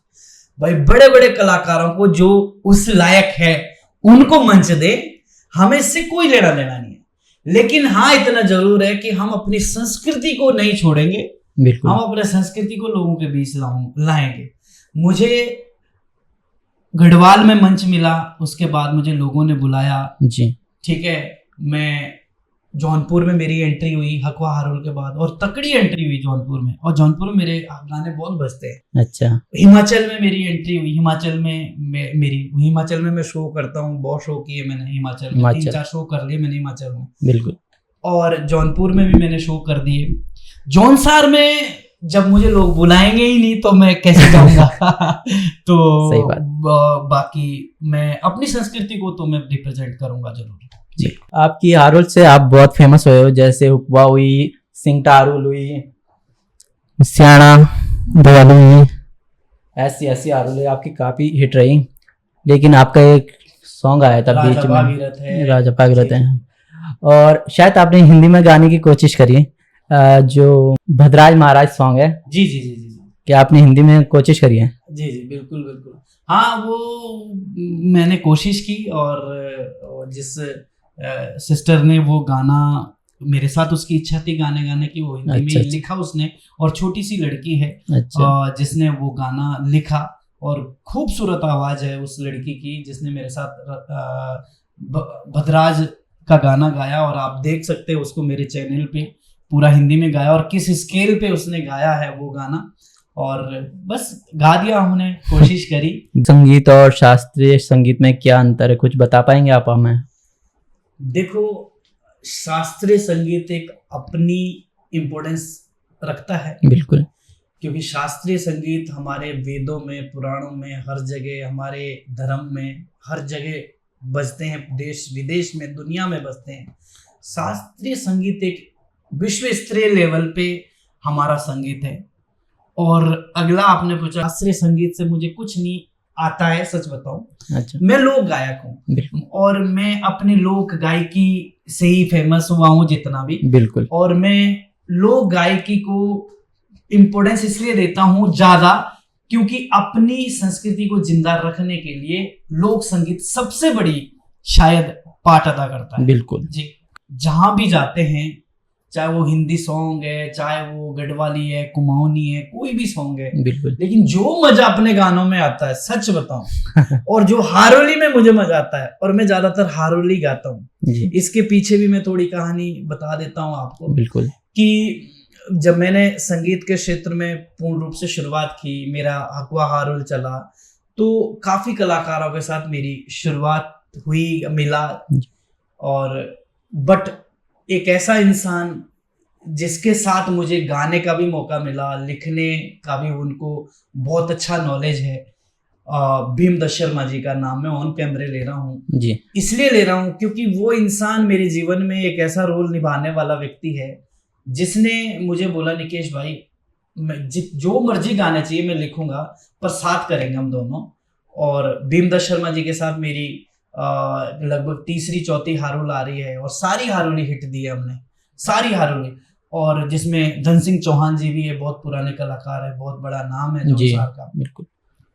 भाई। बड़े बड़े कलाकारों को जो उस लायक है उनको मंच दे, हमें इससे कोई लेना देना नहीं है। लेकिन हाँ इतना जरूर है कि हम अपनी संस्कृति को नहीं छोड़ेंगे। बिल्कुल। हम अपने संस्कृति को लोगों के बीच लाएंगे। मुझे गढ़वाल में मंच मिला, उसके बाद मुझे लोगों ने बुलाया जी, ठीक है। मैं जौनपुर में मेरी एंट्री हुई हकवा हारुल के बाद, और तकड़ी एंट्री हुई जौनपुर में, और जौनपुर में मेरे गाने बहुत बजते हैं। अच्छा। हिमाचल में मेरी एंट्री हुई, हिमाचल में मैं शो करता हूँ, बहुत शो किए मैंने हिमाचल में, 3-4 शो कर लिए मैंने हिमाचल में। बिल्कुल। और जौनपुर में भी मैंने शो कर दिए। जौनसार में जब मुझे लोग बुलाएंगे ही नहीं तो मैं कैसे जाऊंगा। तो सही बात। बाकी मैं अपनी संस्कृति को तो मैं रिप्रेजेंट करूंगा जरूर जी। आपकी हारुल से आप बहुत फेमस हुए हो, जैसे उपवा हुई, सिंगटा हारुल हुई, सियाणा दयालु हुई, ऐसी ऐसी हारुल आपकी काफी हिट रही। लेकिन आपका एक सॉन्ग आया था बीच में, राजा भागीरथ है, और शायद आपने हिंदी में गाने की कोशिश करी, जो भद्राज महाराज सॉन्ग है। जी जी जी जी। क्या आपने हिंदी में कोशिश करी है? जी जी बिल्कुल बिल्कुल। हाँ वो मैंने कोशिश की, और जिस सिस्टर ने वो गाना, मेरे साथ उसकी इच्छा थी गाने गाने की, वो हिंदी अच्छा, में अच्छा। लिखा उसने, और छोटी सी लड़की है अच्छा। जिसने वो गाना लिखा, और खूबसूरत आवाज है उस लड़की की, जिसने मेरे साथ भद्राज का गाना गाया, और आप देख सकते हैं उसको मेरे चैनल पे, पूरा हिंदी में गाया, और किस स्केल पे उसने गाया है वो गाना, और बस गा दिया हमने, कोशिश करी। संगीत और शास्त्रीय संगीत में क्या अंतर है, कुछ बता पाएंगे आप हमें? देखो, शास्त्रीय संगीत एक अपनी इम्पोर्टेंस रखता है, बिल्कुल। क्योंकि शास्त्रीय संगीत हमारे वेदों में, पुराणों में, हर जगह, हमारे धर्म में हर जगह बजते हैं, देश विदेश में, दुनिया में बजते हैं। शास्त्रीय संगीत एक विश्व स्तरीय लेवल पे हमारा संगीत है। और अगला आपने पूछा, शास्त्रीय संगीत से मुझे कुछ नहीं आता है, सच बताऊं। अच्छा। मैं लोक गायक हूँ, बिल्कुल और मैं अपनी लोक गायकी से ही फेमस हुआ हूँ जितना भी। बिल्कुल। और मैं लोक गायकी को इम्पोर्टेंस इसलिए देता हूँ ज्यादा, क्योंकि अपनी संस्कृति को जिंदा रखने के लिए लोक संगीत सबसे बड़ी शायद पार्ट अदा करता है। बिल्कुल जी, जहां भी जाते हैं, चाहे वो हिंदी सॉन्ग है, चाहे वो गढ़वाली है, कुमाऊनी है, कोई भी सॉन्ग है, बिल्कुल। लेकिन जो मजा अपने गानों में आता है, सच बताऊं, और जो हारोली में मुझे मजा आता है, और मैं ज्यादातर हारोली गाता हूँ। जी इसके पीछे भी मैं थोड़ी कहानी बता देता हूँ आपको, बिल्कुल। कि जब मैंने संगीत के क्षेत्र में पूर्ण रूप से शुरुआत की, मेरा हकवा हारोल चला, तो काफी कलाकारों के साथ मेरी शुरुआत हुई, मिला। और बट एक ऐसा इंसान जिसके साथ मुझे गाने का भी मौका मिला, लिखने का भी, उनको बहुत अच्छा नॉलेज है, भीमदत्त शर्मा जी का नाम मैं ऑन कैमरे ले रहा हूँ। जी इसलिए ले रहा हूँ क्योंकि वो इंसान मेरे जीवन में एक ऐसा रोल निभाने वाला व्यक्ति है, जिसने मुझे बोला, निकेश भाई, जो मर्जी गाने चाहिए मैं लिखूंगा, पर साथ करेंगे हम दोनों। और भीमदत्त शर्मा जी के साथ मेरी लगभग तीसरी चौथी हारोल आ रही है, और सारी हारोली हिट दी है हमने, सारी हारोली। और जिसमें धन सिंह चौहान जी भी है, बहुत पुराने कलाकार है, बहुत बड़ा नाम है जौनसार का। बिल्कुल।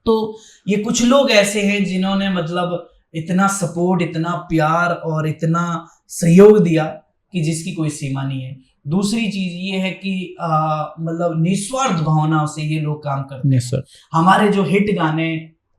तो ये कुछ लोग ऐसे हैं जिन्होंने मतलब इतना सपोर्ट, इतना प्यार और इतना सहयोग दिया कि जिसकी कोई सीमा नहीं है। दूसरी चीज ये है कि मतलब निस्वार्थ भावना से ये लोग काम करते हैं। हमारे जो हिट गाने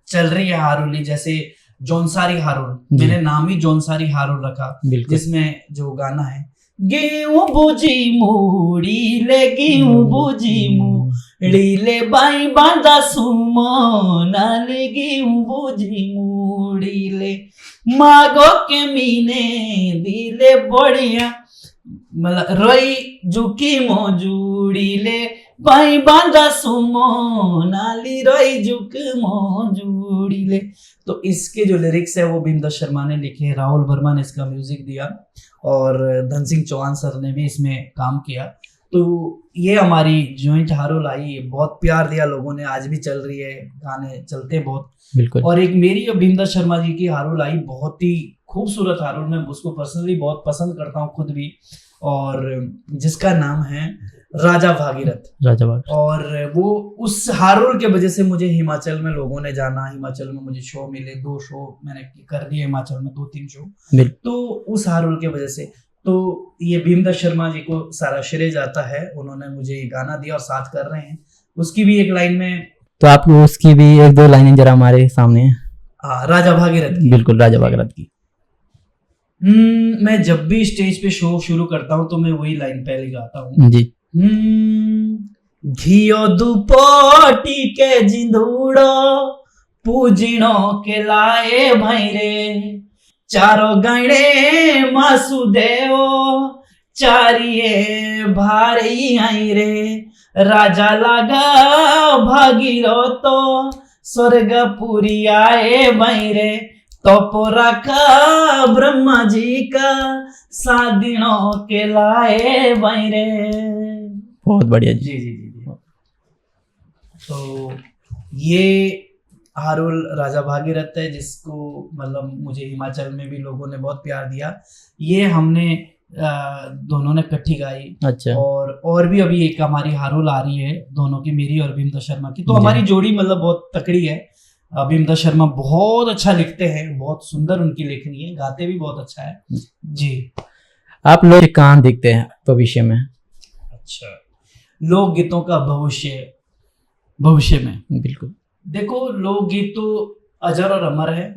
चल रही है हारोली, जैसे जौनसारी हारोल, मैंने नाम ही जौनसारी हारोल रखा, जिसमें जो गाना है, गेहूं बोझी मूड़ी ले, गेहूं बोझी मूड़ी ले, बाई बांधा सुमो नाले, गेहूं बोझी मूड़ी ले, मागो के मीने दिले बढ़िया, मतलब रोई जुकी मोजूड़ी ले, बाई बांधा सुमो नाली, रोई जुक मोजूड़ी ले। तो इसके जो लिरिक्स है वो भीमदत्त शर्मा ने लिखे हैं, राहुल वर्मा ने इसका म्यूजिक दिया, और धन सिंह चौहान सर ने भी इसमें काम किया। तो ये हमारी जॉइंट हारोल आई, बहुत प्यार दिया लोगों ने, आज भी चल रही है, गाने चलते बहुत। बिल्कुल। और एक मेरी भीमदत्त शर्मा जी की हारोल आई, बहुत ही खूबसूरत हारोल, मैं उसको पर्सनली बहुत पसंद करता हूँ खुद भी, और जिसका नाम है राजा भागीरथ। और वो उस हारोल के वजह से मुझे हिमाचल में लोगों ने जाना, हिमाचल में मुझे शो मिले, 2 शो मैंने कर दिए हिमाचल में, 2-3 शो, तो उस हारोल के वजह से। तो ये भीमदत्त शर्मा जी को सारा श्रेय जाता है, उन्होंने मुझे ये गाना दिया और साथ कर रहे हैं। उसकी भी एक लाइन में, तो आप उसकी भी 1-2 लाइनें जरा हमारे सामने। राजा भागीरथ की। बिल्कुल, राजा भागीरथ की। मैं जब भी स्टेज पे शो शुरू करता हूँ तो मैं वही लाइन पहले गाता हूँ जी। घियो दुपटी के जिंदूड़ो पूजिनो के लाए भैरे, चारो गणे मासुदेव चारिये भारी आई रे, राजा लगा भागीरथ स्वर्गपुरी आए भैरे, तो रखा ब्रह्मा जी का सादिनों के लाए भैरे। बहुत बढ़िया जी। जी जी जी जी। तो ये हारोल राजा भागीरथ है, जिसको मतलब मुझे हिमाचल में भी लोगों ने बहुत प्यार दिया। ये हमने दोनों ने इकट्ठी गाई। अच्छा। और भी अभी एक हमारी हारुल आ रही है, दोनों की, मेरी और भीमदा शर्मा की। तो जी। हमारी जोड़ी मतलब बहुत तकड़ी है। भीमदा शर्मा बहुत अच्छा लिखते हैं, बहुत सुंदर उनकी लेखनी है, गाते भी बहुत अच्छा है जी। आप लोग कहाँ दिखते हैं भविष्य में? अच्छा, लोकगीतों का भविष्य में बिल्कुल। देखो, लोकगीत तो अजर और अमर है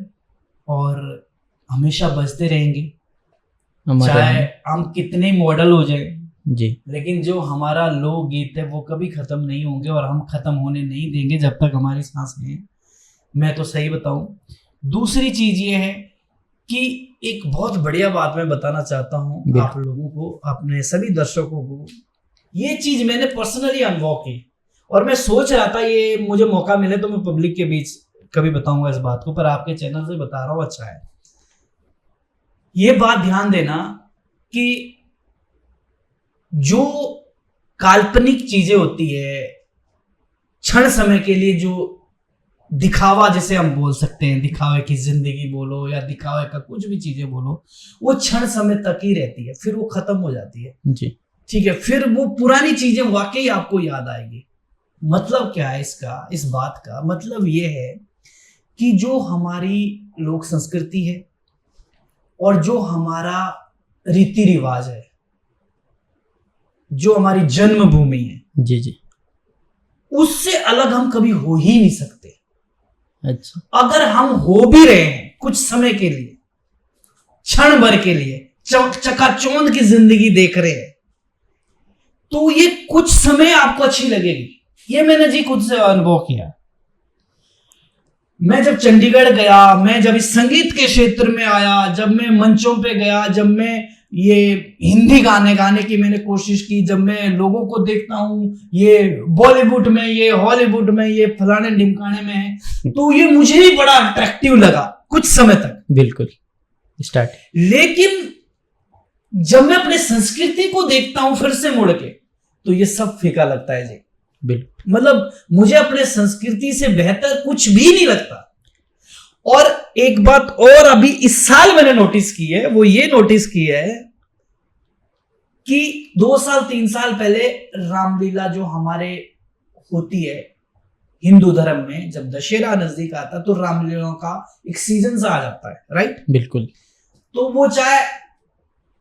और हमेशा बजते रहेंगे, चाहे हम कितने मॉडल हो जाए जी। लेकिन जो हमारा लोकगीत है वो कभी खत्म नहीं होंगे और हम खत्म होने नहीं देंगे जब तक हमारी सांसें हैं। मैं तो सही बताऊं। दूसरी चीज ये है कि एक बहुत बढ़िया बात मैं बताना चाहता हूं आप लोगों को, अपने सभी दर्शकों को। ये चीज मैंने पर्सनली अनुभव की और मैं सोच रहा था ये मुझे मौका मिले तो मैं पब्लिक के बीच कभी बताऊंगा इस बात को, पर आपके चैनल से बता रहा हूं। अच्छा है, ये बात ध्यान देना कि जो काल्पनिक चीजें होती है, क्षण समय के लिए जो दिखावा जिसे हम बोल सकते हैं, दिखावे की जिंदगी बोलो या दिखावे का कुछ भी चीजें बोलो, वो क्षण समय तक ही रहती है, फिर वो खत्म हो जाती है जी। ठीक है, फिर वो पुरानी चीजें वाकई आपको याद आएगी। मतलब क्या है इसका, इस बात का मतलब ये है कि जो हमारी लोक संस्कृति है और जो हमारा रीति रिवाज है, जो हमारी जन्मभूमि है, जी जी, उससे अलग हम कभी हो ही नहीं सकते। अच्छा। अगर हम हो भी रहे हैं कुछ समय के लिए, क्षण भर के लिए चकाचौंध की जिंदगी देख रहे हैं, तो ये कुछ समय आपको अच्छी लगेगी। ये मैंने जी खुद से अनुभव किया। मैं जब चंडीगढ़ गया, मैं जब इस संगीत के क्षेत्र में आया, जब मैं मंचों पे गया, जब मैं ये हिंदी गाने गाने की मैंने कोशिश की, जब मैं लोगों को देखता हूं ये बॉलीवुड में, ये हॉलीवुड में, ये फलाने ढिमकाने में है, तो ये मुझे भी बड़ा अट्रैक्टिव लगा कुछ समय तक। बिल्कुल स्टार्ट। लेकिन जब मैं अपने संस्कृति को देखता हूं फिर से मुड़ के, तो ये सब फीका लगता है जी। बिल्कुल। मतलब मुझे अपने संस्कृति से बेहतर कुछ भी नहीं लगता। और एक बात और अभी इस साल मैंने नोटिस की है, वो ये नोटिस की है कि 2 साल 3 साल पहले रामलीला जो हमारे होती है हिंदू धर्म में, जब दशहरा नजदीक आता तो रामलीला का एक सीजन सा आ जाता है, राइट? बिल्कुल। तो वो चाहे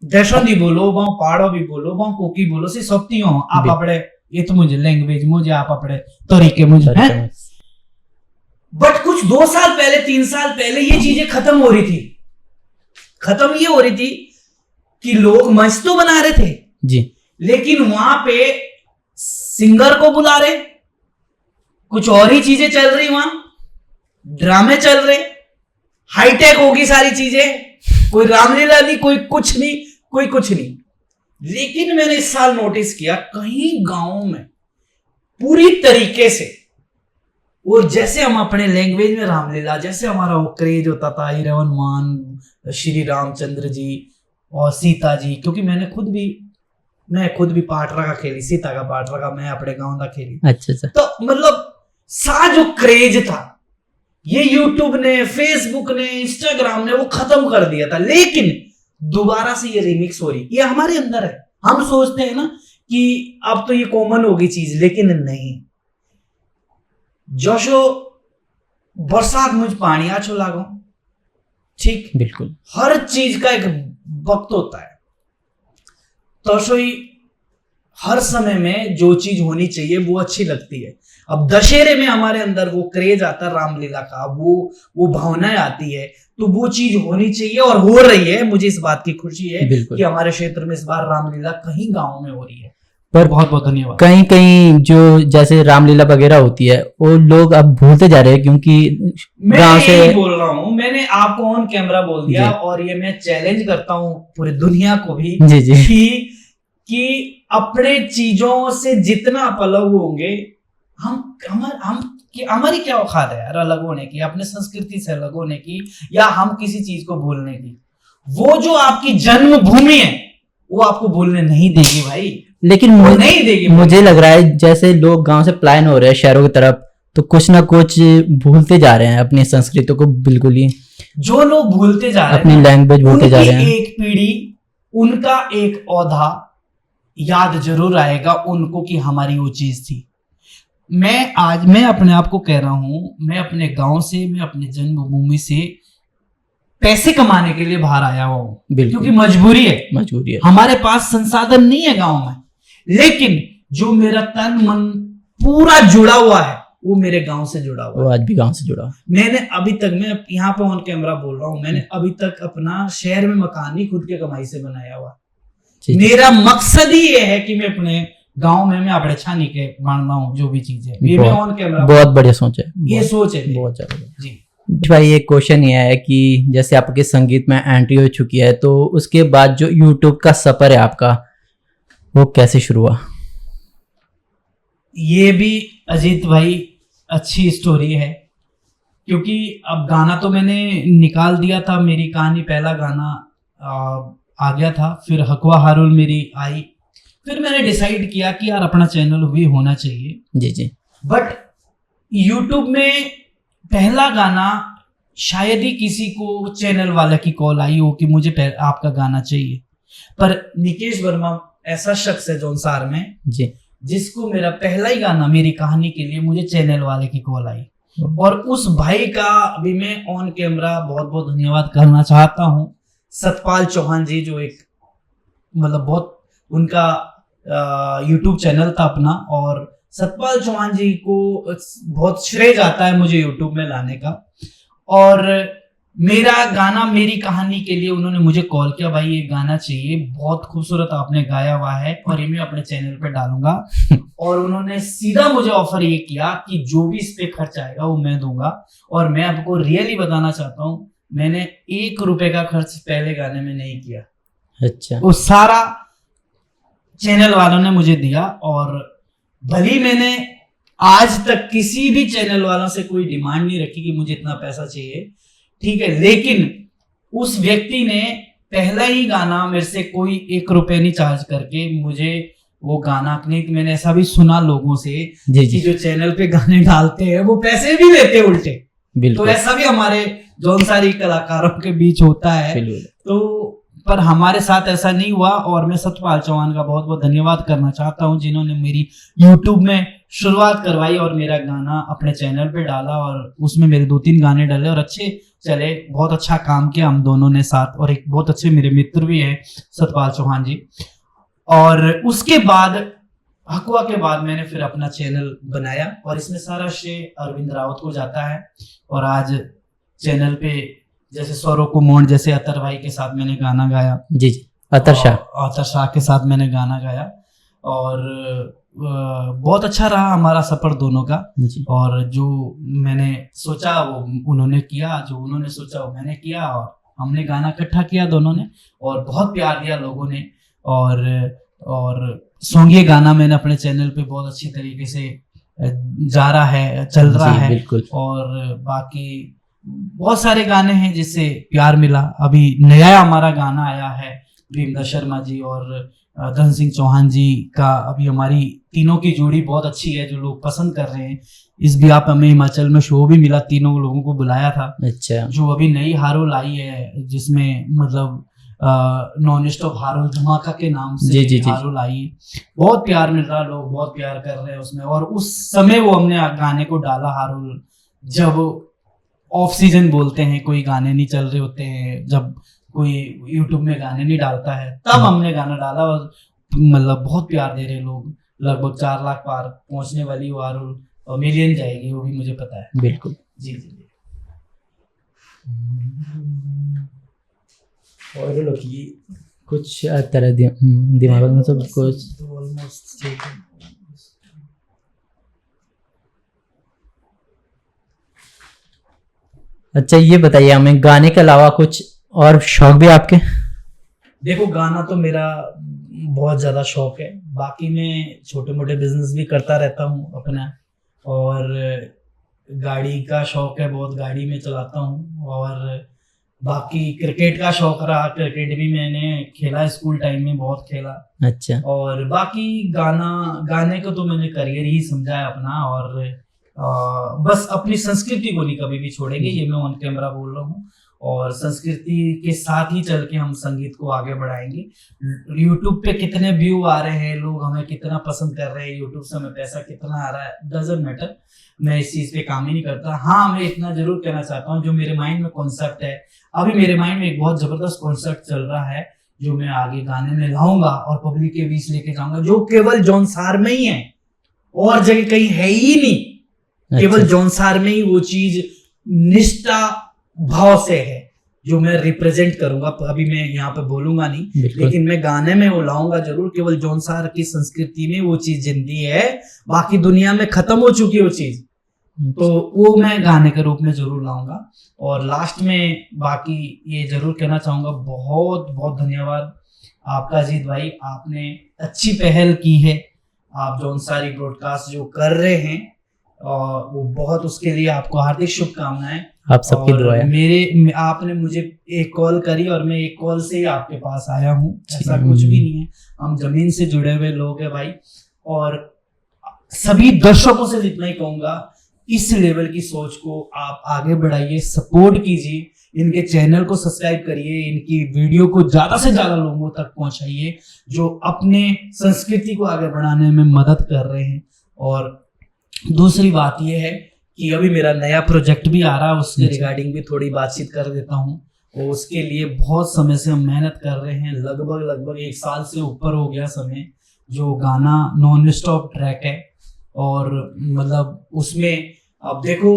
देशोंदी बोलो, वहां पहाड़ों भी बोलो, वहां कोकी बोलो, से सबती हो आप अपने, ये तो मुझे लैंग्वेज मुझे आप अपने तरीके मुझे हैं। बट कुछ 2 साल पहले 3 साल पहले ये चीजें खत्म हो रही थी। खत्म ये हो रही थी कि लोग मंच तो बना रहे थे जी, लेकिन वहां पे सिंगर को बुला रहे, कुछ और ही चीजें चल रही, वहां ड्रामे चल रहे, हाईटेक होगी सारी चीजें, कोई रामलीला नहीं, कोई कुछ नहीं, कोई कुछ नहीं। लेकिन मैंने इस साल नोटिस किया कहीं गांवों में पूरी तरीके से वो, जैसे हम अपने लैंग्वेज में रामलीला, जैसे हमारा वो क्रेज होता था ईरवन मान, श्री रामचंद्र जी और सीता जी, क्योंकि मैं खुद भी पाठ रखा खेली, सीता का पाठ रखा मैं अपने गांव का खेली। अच्छा। तो मतलब सा जो क्रेज था ये यूट्यूब ने, फेसबुक ने, इंस्टाग्राम ने वो खत्म कर दिया था। लेकिन दोबारा से ये रिमिक्स हो रही, ये हमारे अंदर है। हम सोचते हैं ना कि अब तो ये कॉमन होगी चीज, लेकिन नहीं। जोशो बरसात मुझ पानी आछो लागो, ठीक? बिल्कुल। हर चीज का एक वक्त होता है, तो हर समय में जो चीज होनी चाहिए वो अच्छी लगती है। अब दशहरे में हमारे अंदर वो क्रेज आता है रामलीला का, वो भावनाएं आती है, तो वो चीज होनी चाहिए और हो रही है। मुझे इस बात की खुशी है कि हमारे क्षेत्र में इस बार रामलीला कहीं गांव में हो रही है। पर बहुत बहुत धन्यवाद। कहीं कहीं जो जैसे रामलीला वगैरह होती है वो लोग अब भूलते जा रहे हैं, क्योंकि मैं से बोल रहा हूँ, मैंने आपको ऑन कैमरा बोल दिया और ये मैं चैलेंज करता हूँ पूरी दुनिया को भी जी कि अपने चीजों से जितना आप अलग होंगे, हमारी क्या औकात है यार अलग होने की, अपने संस्कृति से अलग होने की, या हम किसी चीज को भूलने की। वो जो आपकी जन्मभूमि है वो आपको भूलने नहीं देगी भाई, लेकिन नहीं देगी। मुझे लग रहा है जैसे लोग गांव से पलायन हो रहे हैं शहरों की तरफ, तो कुछ ना कुछ भूलते जा रहे हैं अपनी संस्कृति को। बिल्कुल ही जो लोग भूलते जा रहे हैं, अपनी लैंग्वेज भूलते जा रहे हैं। एक पीढ़ी उनका एक औधा याद जरूर आएगा उनको कि हमारी वो चीज थी। मैं अपने आप को कह रहा हूं, मैं अपने गांव से, मैं अपने जन्मभूमि से पैसे कमाने के लिए बाहर आया हुआ हूं, बिल्कुल। क्योंकि मजबूरी है, हमारे पास संसाधन नहीं है गांव में, लेकिन जो मेरा तन मन पूरा जुड़ा हुआ है वो मेरे गांव से जुड़ा हुआ है। वो आज भी गांव से जुड़ा। मैंने अभी तक, मैं यहाँ पे ऑन कैमरा बोल रहा हूँ, मैंने अभी तक अपना शहर में मकान ही खुद के कमाई से बनाया हुआ। मेरा मकसद ही ये है कि मैं अपने गांव में मैं अपने छानी के मान रहा हूँ जो भी चीज है, ये मैं ऑन कैमरा। बहुत बढ़िया सोच है, ये सोच है बहुत ज्यादा जी। भाई एक क्वेश्चन ये है कि जैसे आपके संगीत में एंट्री हो चुकी है, तो उसके बाद जो यूट्यूब का सफर है आपका, वो कैसे शुरू हुआ? ये भी अजीत भाई अच्छी स्टोरी है, क्योंकि अब गाना तो मैंने निकाल दिया था, मेरी कहानी पहला गाना आ गया था, फिर हकवा हारुल मेरी आई, फिर मैंने डिसाइड किया कि यार अपना चैनल भी होना चाहिए। जी जी। बट यूट्यूब में पहला गाना शायद ही किसी को चैनल वाला की कॉल आई हो कि मुझे आपका गाना चाहिए, पर निकेश वर्मा ऐसा शख्स है जौनसार में जी, जिसको मेरा पहला ही गाना मेरी कहानी के लिए मुझे चैनल वाले की कॉल आई, और उस भाई का अभी मैं ऑन कैमरा बहुत बहुत धन्यवाद करना चाहता हूँ। सतपाल चौहान जी, जो एक मतलब बहुत उनका यूट्यूब चैनल था अपना, और सतपाल चौहान जी को बहुत श्रेय जाता है मुझे यूट्यूब में लाने का। और मेरा गाना मेरी कहानी के लिए उन्होंने मुझे कॉल किया, भाई ये गाना चाहिए, बहुत खूबसूरत आपने गाया हुआ है और ये मैं अपने चैनल पे डालूंगा। और उन्होंने सीधा मुझे ऑफर ये किया कि जो भी इस पे खर्च आएगा वो मैं दूंगा। और मैं आपको रियली बताना चाहता हूँ, मैंने 1 रुपए का खर्च पहले गाने में नहीं किया। अच्छा। वो सारा चैनल वालों ने मुझे दिया, और भली मैंने आज तक किसी भी चैनल वालों से कोई डिमांड नहीं रखी कि मुझे इतना पैसा चाहिए, ठीक है, लेकिन उस व्यक्ति ने पहला ही गाना मेरे से कोई 1 रुपए नहीं चार्ज करके मुझे वो गाना, नहीं मैंने ऐसा भी सुना लोगों से कि जो चैनल पे गाने डालते हैं वो पैसे भी लेते उल्टे। तो ऐसा भी हमारे जौनसारी कलाकारों के बीच होता है, तो पर हमारे साथ ऐसा नहीं हुआ। और मैं सतपाल चौहान का बहुत बहुत धन्यवाद करना चाहता हूं, जिन्होंने मेरी यूट्यूब में शुरुआत करवाई और मेरा गाना अपने चैनल पे डाला, और उसमें मेरे 2-3 गाने डाले और अच्छे चले, बहुत अच्छा काम किया हम दोनों ने साथ। और एक बहुत अच्छे मेरे मित्र भी हैं सतपाल चौहान जी। और उसके बाद हकवा के बाद मैंने फिर अपना चैनल बनाया, और इसमें सारा श्रेय अरविंद रावत को जाता है। और आज चैनल पे जैसे स्वरों को मोड़, जैसे अतर भाई के साथ मैंने गाना गाया, जी जी, अतर शाह के साथ मैंने गाना गाया, और बहुत अच्छा रहा हमारा सफर दोनों का। और जो मैंने सोचा वो उन्होंने किया, जो उन्होंने सोचा वो मैंने किया, और हमने गाना इकट्ठा किया दोनों ने, और बहुत प्यार दिया लोगों ने। और सॉन्ग गाना मैंने अपने चैनल पे बहुत अच्छी तरीके से जा रहा है, चल रहा है। बिल्कुल। और बाकी बहुत सारे गाने हैं जिससे प्यार मिला। अभी नया हमारा गाना आया है भीमदा शर्मा जी और धन सिंह चौहान जी का, अभी हमारी तीनों की जोड़ी बहुत अच्छी है जो लोग पसंद कर रहे हैं। इस भी आप हमें हिमाचल में शो भी मिला, तीनों लोगों को बुलाया था। अच्छा। जो अभी नई हारोल आई है, जिसमें मतलब नॉन स्टॉप हारोल धमाका के नाम से हारोल आई, बहुत प्यार मिल रहा, लोग बहुत प्यार कर रहे हैं उसमें। और उस समय वो हमने गाने को डाला हारोल, जब ऑफ सीजन बोलते हैं, कोई गाने नहीं चल रहे होते हैं, जब कोई यूट्यूब में गाने नहीं डालता है, तब हमने गाना डाला। और मतलब बहुत प्यार दे रहे लोग, लगभग 4 लाख पार पहुंचने वाली वो हारोल, और मिलियन जाएगी वो भी मुझे पता है। बिल्कुल जी जी। और लोग कुछ तरह दिमाग में सब कुछ ऑलमोस्ट। अच्छा ये बताइए हमें, गाने के अलावा कुछ और शौक भी आपके? देखो गाना तो मेरा बहुत ज़्यादा शौक है, बाकी मैं छोटे मोटे बिजनेस भी करता रहता हूँ अपना, और गाड़ी का शौक है बहुत, गाड़ी में चलाता हूँ। और बाकी क्रिकेट का शौक रहा, क्रिकेट भी मैंने खेला, स्कूल टाइम में बहुत खेला। अच्छा। और बाकी गाने को तो मैंने करियर ही समझा है अपना, और बस अपनी संस्कृति को नहीं कभी भी छोड़ेंगे, ये मैं ऑन कैमरा बोल रहा हूँ। और संस्कृति के साथ ही चल के हम संगीत को आगे बढ़ाएंगे। यूट्यूब पे कितने व्यू आ रहे हैं, लोग हमें कितना पसंद कर रहे हैं, यूट्यूब से हमें पैसा कितना आ रहा है, डजंट मैटर, मैं इस चीज पे काम ही नहीं करता। हाँ, मैं इतना जरूर कहना चाहता हूँ, जो मेरे माइंड में कॉन्सेप्ट है, अभी मेरे माइंड में एक बहुत जबरदस्त कॉन्सेप्ट चल रहा है जो मैं आगे गाने में लाऊंगा और पब्लिक के बीच लेके जाऊंगा, जो केवल जौनसार में ही है और जगह कहीं है ही नहीं। केवल जौनसार में ही वो चीज निष्ठा भाव से है जो मैं रिप्रेजेंट करूंगा। अभी मैं यहाँ पे बोलूंगा नहीं, लेकिन मैं गाने में वो लाऊंगा जरूर। केवल जौनसार की संस्कृति में वो चीज जिंदी है, बाकी दुनिया में खत्म हो चुकी है वो चीज, तो वो मैं गाने के रूप में जरूर लाऊंगा। और लास्ट में बाकी ये जरूर कहना चाहूंगा, बहुत बहुत धन्यवाद आपका अजीत भाई, आपने अच्छी पहल की है। आप जौनसारी ब्रॉडकास्ट जो कर रहे हैं और वो बहुत, उसके लिए आपको हार्दिक शुभकामनाएं। आप सबकी दुआ है। आपने मुझे एक कॉल करी और मैं एक कॉल से ही आपके पास आया हूँ, ऐसा कुछ भी नहीं है, हम जमीन से जुड़े हुए लोग हैं भाई। और सभी दर्शकों से इतना ही कहूंगा, इस लेवल की सोच को आप आगे बढ़ाइए, सपोर्ट कीजिए, इनके चैनल को सब्सक्राइब करिए, इनकी वीडियो को ज्यादा से ज्यादा लोगों तक पहुंचाइए जो अपने संस्कृति को आगे बढ़ाने में मदद कर रहे हैं। और दूसरी बात यह है कि अभी मेरा नया प्रोजेक्ट भी आ रहा है, उसके रिगार्डिंग भी थोड़ी बातचीत कर देता हूँ। और उसके लिए बहुत समय से हम मेहनत कर रहे हैं, लगभग 1 साल से ऊपर हो गया समय। जो गाना नॉन स्टॉप ट्रैक है, और मतलब उसमें अब देखो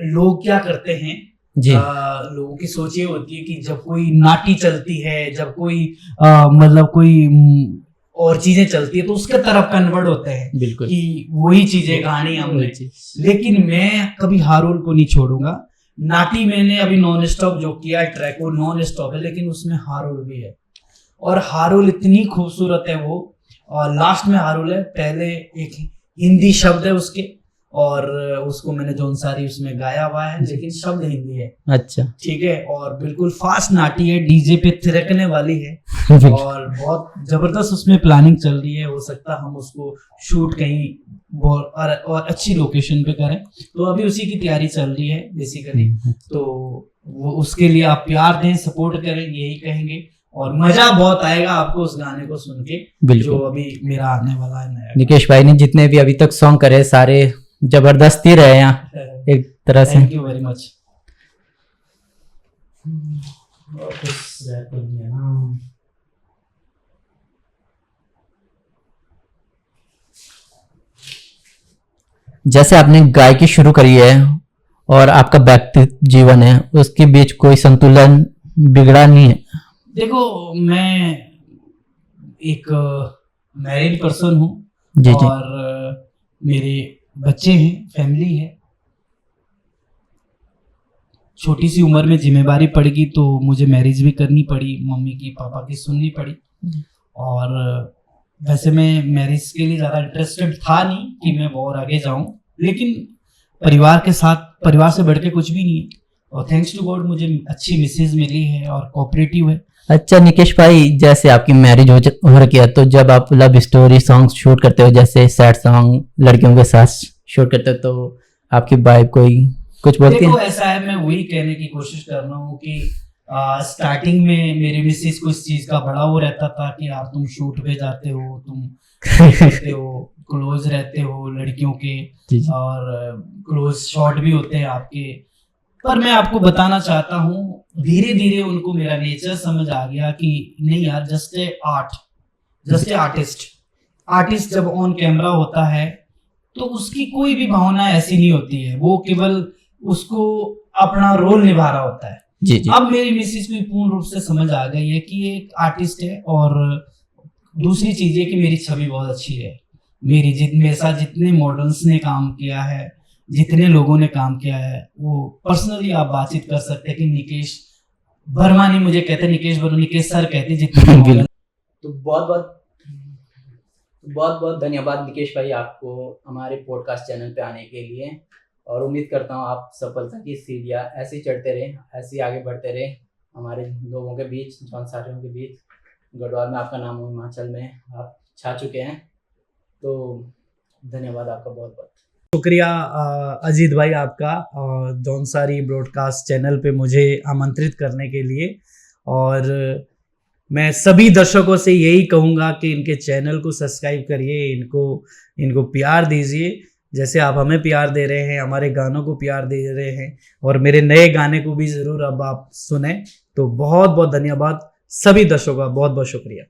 लोग क्या करते हैं जी, लोगों की सोच ये होती है कि जब कोई नाटी चलती है, जब कोई मतलब कोई और चीजें चलती है तो उसके तरफ कन्वर्ट होते हैं, बिल्कुल, कि वही चीजें गानी हमने। लेकिन मैं कभी हारोल को नहीं छोड़ूंगा। नाटी मैंने अभी नॉन स्टॉप जो किया ट्रैक, वो नॉन स्टॉप है, लेकिन उसमें हारोल भी है, और हारोल इतनी खूबसूरत है वो। और लास्ट में हारोल है, पहले एक हिंदी शब्द है उसके, और उसको मैंने जौनसारी उसमें गाया हुआ है, लेकिन शब्द हिंदी है। अच्छा, ठीक है। और बिल्कुल फास्ट नाटी है, डीजे पे थिरकने वाली है और बहुत जबरदस्त उसमें प्लानिंग चल रही है। हो सकता हम उसको शूट कहीं और अच्छी लोकेशन पे करें, तो अभी उसी की तैयारी चल रही है बेसिकली। तो वो उसके लिए आप प्यार दें, सपोर्ट करें, यही कहेंगे। और मजा बहुत आएगा आपको उस गाने को सुन के जो अभी मेरा आने वाला है नया। निकेश भाई ने जितने भी अभी तक सॉन्ग करे सारे जबरदस्ती रहे यहाँ एक तरह से। Thank you very much. जैसे आपने गायकी शुरू करी है और आपका व्यक्तिगत जीवन है, उसके बीच कोई संतुलन बिगड़ा नहीं है? देखो, मैं एक मैरिड पर्सन हूँ और मेरे बच्चे हैं, फैमिली है। छोटी सी उम्र में जिम्मेदारी पड़ गई तो मुझे मैरिज भी करनी पड़ी, मम्मी की पापा की सुननी पड़ी। और वैसे मैं मैरिज के लिए ज़्यादा इंटरेस्टेड था नहीं कि मैं और आगे जाऊं, लेकिन परिवार के साथ, परिवार से बढ़ के कुछ भी नहीं है। और थैंक्स टू गॉड मुझे अच्छी मिसेज मिली है और कोऑपरेटिव है। अच्छा निकेश भाई, जैसे आपकी मैरिज हो रखी है, तो जब आप लव स्टोरी सॉन्ग शूट करते हो, जैसे सैड सॉन्ग लड़कियों के साथ शूट करते हो, तो आपकी वाइफ कोई कुछ बोलती है? ऐसा है, मैं वही कहने की कोशिश कर रहा हूँ कि स्टार्टिंग में मेरे मिसेज को इस चीज का बड़ा वो रहता था कि यार तुम शूट पे जाते हो, तुम करते हो, क्लोज रहते हो लड़कियों के, और क्लोज शॉट भी होते हैं आपके। पर मैं आपको बताना चाहता हूँ, धीरे धीरे उनको मेरा नेचर समझ आ गया कि नहीं यार, जस्ट ए आर्टिस्ट जब ऑन कैमरा होता है तो उसकी कोई भी भावना ऐसी नहीं होती है, वो केवल उसको अपना रोल निभा रहा होता है। जी जी। अब मेरी मिसेज को पूर्ण रूप से समझ आ गई है कि ये एक आर्टिस्ट है। और दूसरी चीज है कि मेरी छवि बहुत अच्छी है। मेरे साथ जितने मॉडल्स ने काम किया है, जितने लोगों ने काम किया है, वो पर्सनली आप बातचीत कर सकते हैं कि निकेश वर्मा नहीं मुझे कहते, निकेश सर कहते जितने। तो बहुत बहुत धन्यवाद निकेश भाई आपको हमारे पॉडकास्ट चैनल पे आने के लिए। और उम्मीद करता हूँ आप सफलता की सीढ़ियाँ ऐसे ही चढ़ते रहे, ऐसे ही आगे बढ़ते रहे हमारे लोगों के बीच, जौनसारियों के बीच। गढ़वाल में आपका नाम, हिमाचल में आप छा चुके हैं, तो धन्यवाद आपका बहुत बहुत। शुक्रिया अजीत भाई आपका जौनसारी ब्रॉडकास्ट चैनल पे मुझे आमंत्रित करने के लिए। और मैं सभी दर्शकों से यही कहूँगा कि इनके चैनल को सब्सक्राइब करिए, इनको प्यार दीजिए, जैसे आप हमें प्यार दे रहे हैं, हमारे गानों को प्यार दे रहे हैं, और मेरे नए गाने को भी ज़रूर अब आप सुने। तो बहुत बहुत धन्यवाद सभी दर्शकों का, बहुत बहुत शुक्रिया।